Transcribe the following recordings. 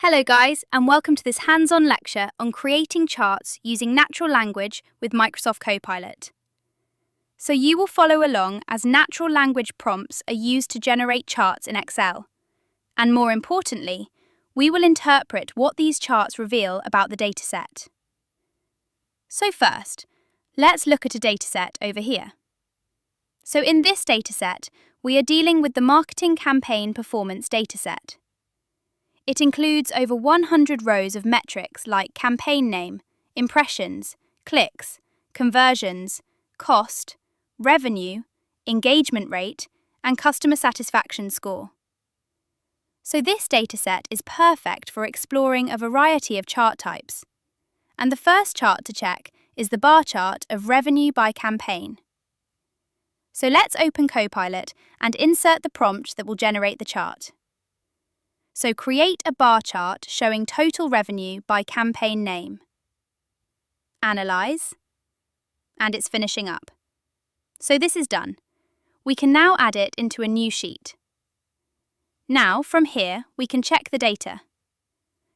Hello guys, and welcome to this hands-on lecture on creating charts using natural language with Microsoft Copilot. So you will follow along as natural language prompts are used to generate charts in Excel. And more importantly, we will interpret what these charts reveal about the dataset. So first, let's look at a dataset over here. So in this dataset, we are dealing with the marketing campaign performance dataset. It includes over 100 rows of metrics like campaign name, impressions, clicks, conversions, cost, revenue, engagement rate, and customer satisfaction score. So this dataset is perfect for exploring a variety of chart types. And the first chart to check is the bar chart of revenue by campaign. So let's open Copilot and insert the prompt that will generate the chart. So create a bar chart showing total revenue by campaign name. Analyze. And it's finishing up. So this is done. We can now add it into a new sheet. Now, from here, we can check the data.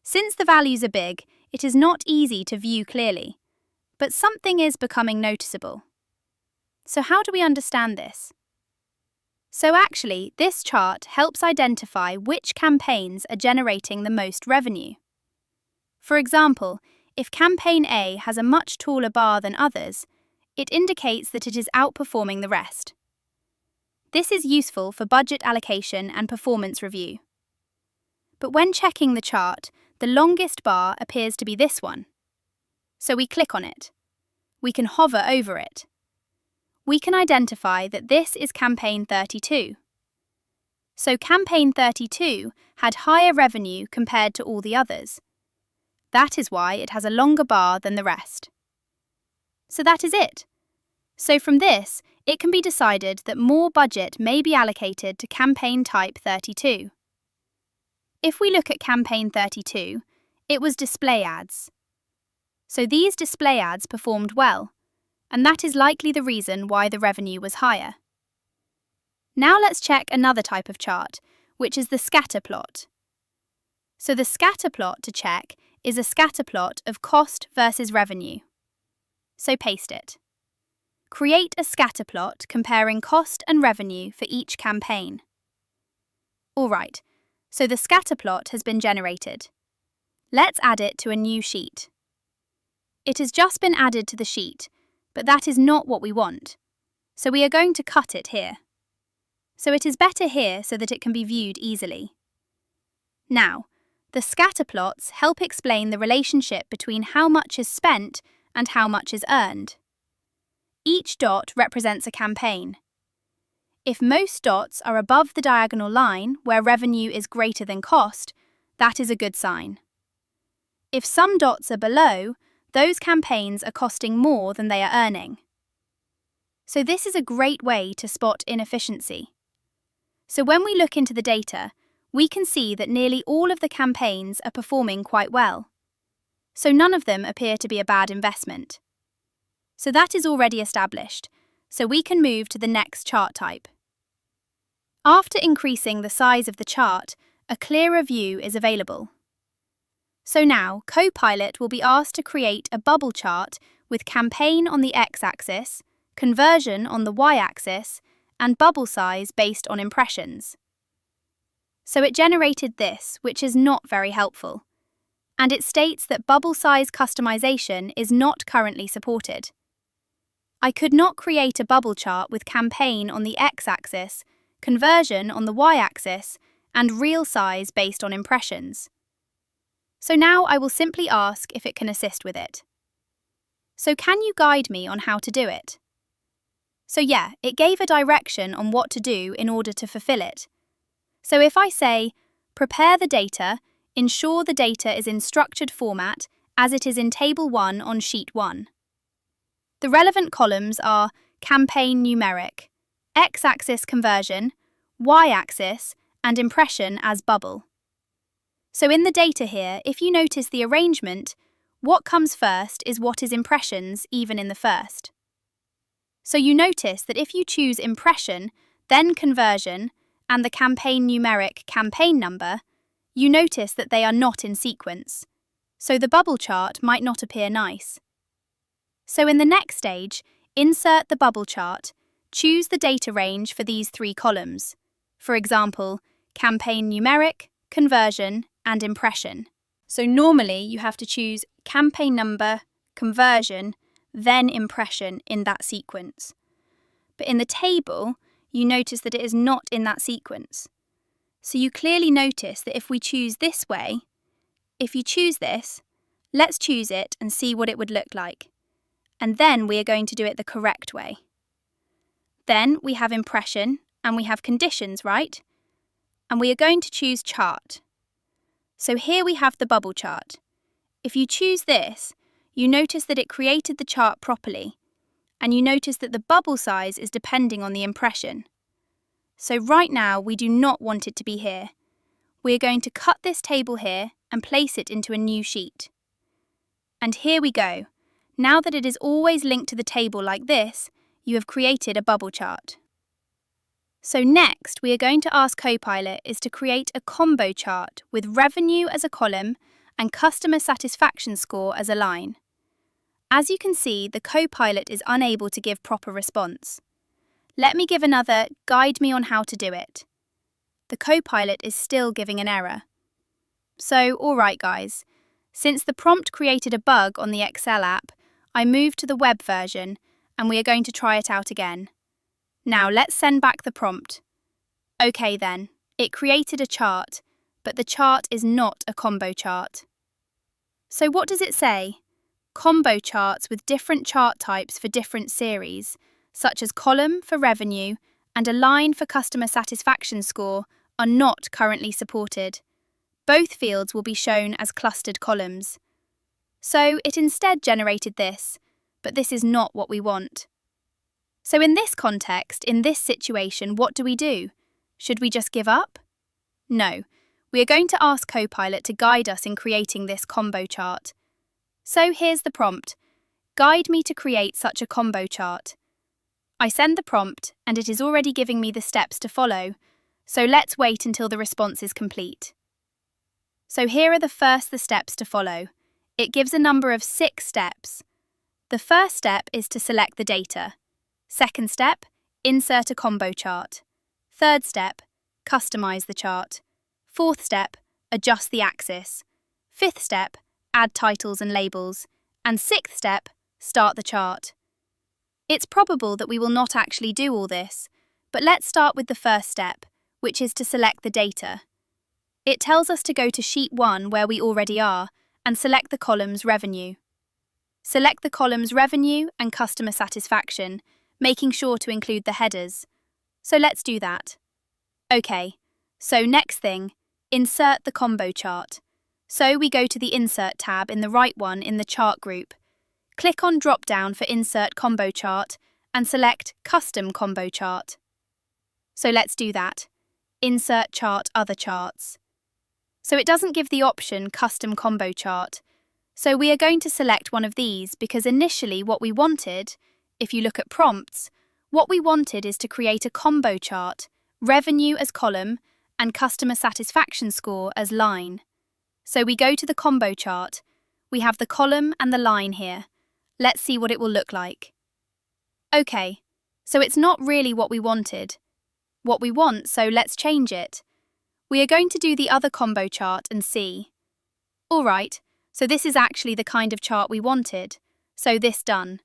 Since the values are big, it is not easy to view clearly, but something is becoming noticeable. So how do we understand this? So actually, this chart helps identify which campaigns are generating the most revenue. For example, if campaign A has a much taller bar than others, it indicates that it is outperforming the rest. This is useful for budget allocation and performance review. But when checking the chart, the longest bar appears to be this one. So we click on it. We can hover over it. We can identify that this is campaign 32. So campaign 32 had higher revenue compared to all the others. That is why it has a longer bar than the rest. So that is it. So from this, it can be decided that more budget may be allocated to campaign type 32. If we look at campaign 32, it was display ads. So these display ads performed well, and that is likely the reason why the revenue was higher. Now let's check another type of chart, which is the scatter plot. So the scatter plot to check is a scatter plot of cost versus revenue. So paste it. Create a scatter plot comparing cost and revenue for each campaign. Alright, so the scatter plot has been generated. Let's add it to a new sheet. It has just been added to the sheet, but that is not what we want. So we are going to cut it here. So it is better here so that it can be viewed easily. Now, the scatter plots help explain the relationship between how much is spent and how much is earned. Each dot represents a campaign. If most dots are above the diagonal line where revenue is greater than cost, that is a good sign. If some dots are below, those campaigns are costing more than they are earning. So this is a great way to spot inefficiency. So when we look into the data, we can see that nearly all of the campaigns are performing quite well. So none of them appear to be a bad investment. So that is already established, so we can move to the next chart type. After increasing the size of the chart, a clearer view is available. So now, Copilot will be asked to create a bubble chart with campaign on the x-axis, conversion on the y-axis, and bubble size based on impressions. So it generated this, which is not very helpful. And it states that bubble size customization is not currently supported. I could not create a bubble chart with campaign on the x-axis, conversion on the y-axis, and real size based on impressions. So now I will simply ask if it can assist with it. So can you guide me on how to do it? So yeah, it gave a direction on what to do in order to fulfill it. So if I say, prepare the data, ensure the data is in structured format as it is in Table 1 on Sheet 1. The relevant columns are campaign numeric, x-axis conversion, y-axis, and impression as bubble. So in the data here, if you notice the arrangement, what comes first is what is impressions even in the first. So you notice that if you choose impression, then conversion, and the campaign numeric campaign number, you notice that they are not in sequence, so the bubble chart might not appear nice. So in the next stage, insert the bubble chart, choose the data range for these 3 columns. For example, campaign numeric, conversion, and impression. So normally you have to choose campaign number, conversion, then impression in that sequence. But in the table, you notice that it is not in that sequence. So you clearly notice that if we choose this way, if you choose this, let's choose it and see what it would look like. And then we are going to do it the correct way. Then we have impression and we have conditions, right? And we are going to choose chart. So here we have the bubble chart. If you choose this, you notice that it created the chart properly, and you notice that the bubble size is depending on the impression. So right now we do not want it to be here. We are going to cut this table here and place it into a new sheet. And here we go. Now that it is always linked to the table like this, you have created a bubble chart. So next, we are going to ask Copilot is to create a combo chart with revenue as a column and customer satisfaction score as a line. As you can see, the Copilot is unable to give proper response. Let me give another guide me on how to do it. The Copilot is still giving an error. So, alright guys, since the prompt created a bug on the Excel app, I moved to the web version and we are going to try it out again. Now let's send back the prompt. Okay then, it created a chart, but the chart is not a combo chart. So what does it say? Combo charts with different chart types for different series, such as column for revenue and a line for customer satisfaction score, are not currently supported. Both fields will be shown as clustered columns. So it instead generated this, but this is not what we want. So in this context, in this situation, what do? Should we just give up? No, we are going to ask Copilot to guide us in creating this combo chart. So here's the prompt. Guide me to create such a combo chart. I send the prompt and it is already giving me the steps to follow, so let's wait until the response is complete. So here are the steps to follow. It gives a number of 6 steps. The first step is to select the data. Second step, insert a combo chart. Third step, customize the chart. Fourth step, adjust the axis. Fifth step, add titles and labels. And sixth step, start the chart. It's probable that we will not actually do all this, but let's start with the first step, which is to select the data. It tells us to go to sheet 1 where we already are and select the columns revenue. Select the columns revenue and customer satisfaction, making sure to include the headers. So let's do that. Okay, so next thing, insert the combo chart. So we go to the Insert tab in the right one in the chart group. Click on drop-down for Insert Combo Chart and select Custom Combo Chart. So let's do that. Insert Chart Other Charts. So it doesn't give the option Custom Combo Chart. So we are going to select one of these because initially what we wanted, if you look at prompts, what we wanted is to create a combo chart, revenue as column and customer satisfaction score as line. So we go to the combo chart. We have the column and the line here. Let's see what it will look like. Okay, so it's not really what we wanted. What we want, so let's change it. We are going to do the other combo chart and see. Alright, so this is actually the kind of chart we wanted. So this done.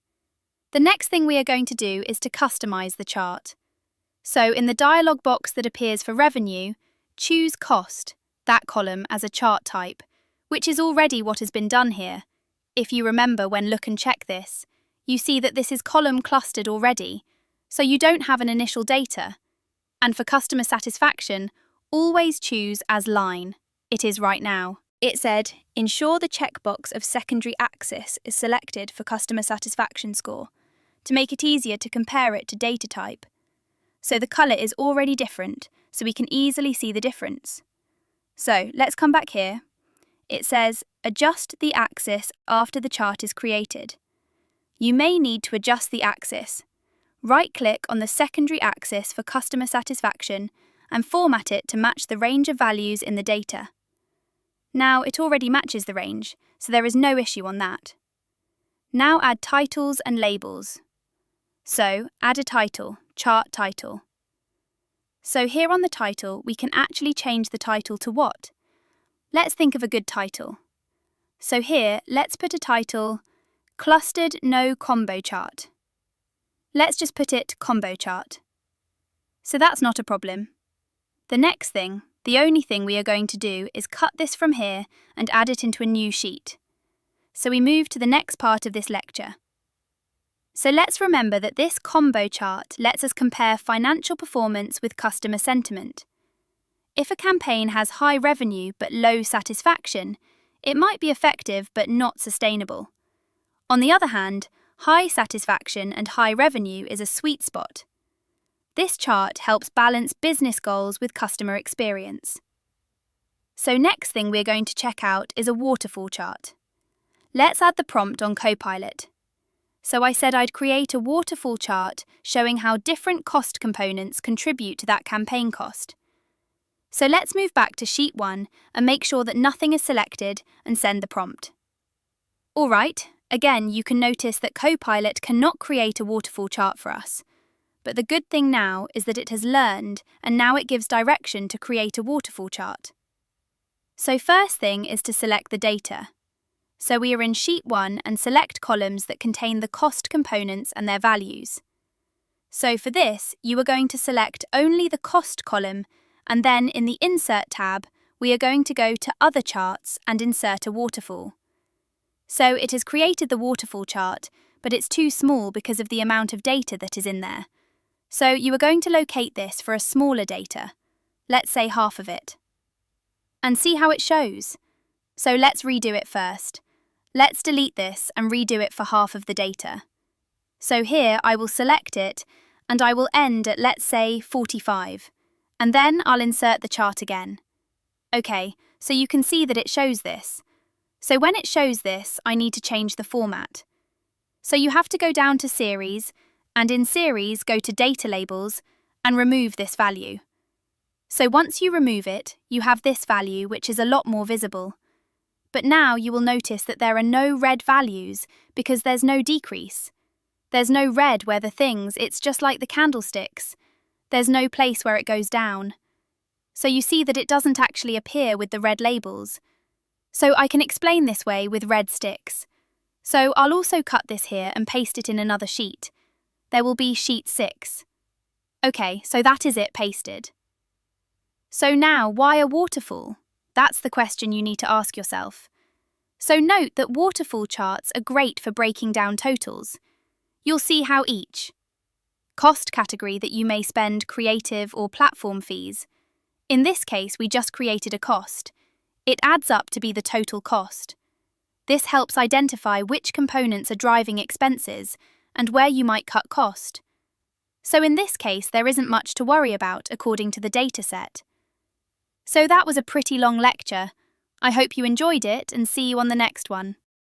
The next thing we are going to do is to customize the chart. So in the dialog box that appears for revenue, choose cost, that column as a chart type, which is already what has been done here. If you remember when look and check this, you see that this is column clustered already, so you don't have an initial data. And for customer satisfaction, always choose as line. It is right now. It said, ensure the checkbox of secondary axis is selected for customer satisfaction score, to make it easier to compare it to data type. So the colour is already different, so we can easily see the difference. So let's come back here. It says, adjust the axis after the chart is created. You may need to adjust the axis. Right-click on the secondary axis for customer satisfaction and format it to match the range of values in the data. Now it already matches the range, so there is no issue on that. Now add titles and labels. So add a title, chart title. So here on the title, we can actually change the title to what? Let's think of a good title. So here, let's put a title, Clustered No Combo Chart. Let's just put it Combo Chart. So that's not a problem. The next thing, the only thing we are going to do is cut this from here and add it into a new sheet. So we move to the next part of this lecture. So let's remember that this combo chart lets us compare financial performance with customer sentiment. If a campaign has high revenue but low satisfaction, it might be effective but not sustainable. On the other hand, high satisfaction and high revenue is a sweet spot. This chart helps balance business goals with customer experience. So next thing we're going to check out is a waterfall chart. Let's add the prompt on Copilot. So I said I'd create a waterfall chart showing how different cost components contribute to that campaign cost. So let's move back to sheet 1 and make sure that nothing is selected and send the prompt. Alright, again you can notice that Copilot cannot create a waterfall chart for us. But the good thing now is that it has learned and now it gives direction to create a waterfall chart. So first thing is to select the data. So we are in sheet 1 and select columns that contain the cost components and their values. So for this, you are going to select only the cost column, and then in the Insert tab, we are going to go to Other Charts and insert a waterfall. So it has created the waterfall chart, but it's too small because of the amount of data that is in there. So you are going to locate this for a smaller data, let's say half of it. And see how it shows. So let's redo it first. Let's delete this and redo it for half of the data. So here I will select it and I will end at, let's say, 45. And then I'll insert the chart again. Okay, so you can see that it shows this. So when it shows this, I need to change the format. So you have to go down to Series, and in Series go to Data Labels and remove this value. So once you remove it, you have this value which is a lot more visible. But now you will notice that there are no red values because there's no decrease. There's no red where the things, it's just like the candlesticks. There's no place where it goes down. So you see that it doesn't actually appear with the red labels. So I can explain this way with red sticks. So I'll also cut this here and paste it in another sheet. There will be sheet 6. Okay, so that is it pasted. So now, why a waterfall? That's the question you need to ask yourself. So note that waterfall charts are great for breaking down totals. You'll see how each cost category that you may spend creative or platform fees. In this case, we just created a cost. It adds up to be the total cost. This helps identify which components are driving expenses and where you might cut cost. So in this case, there isn't much to worry about according to the dataset. So that was a pretty long lecture. I hope you enjoyed it and see you on the next one.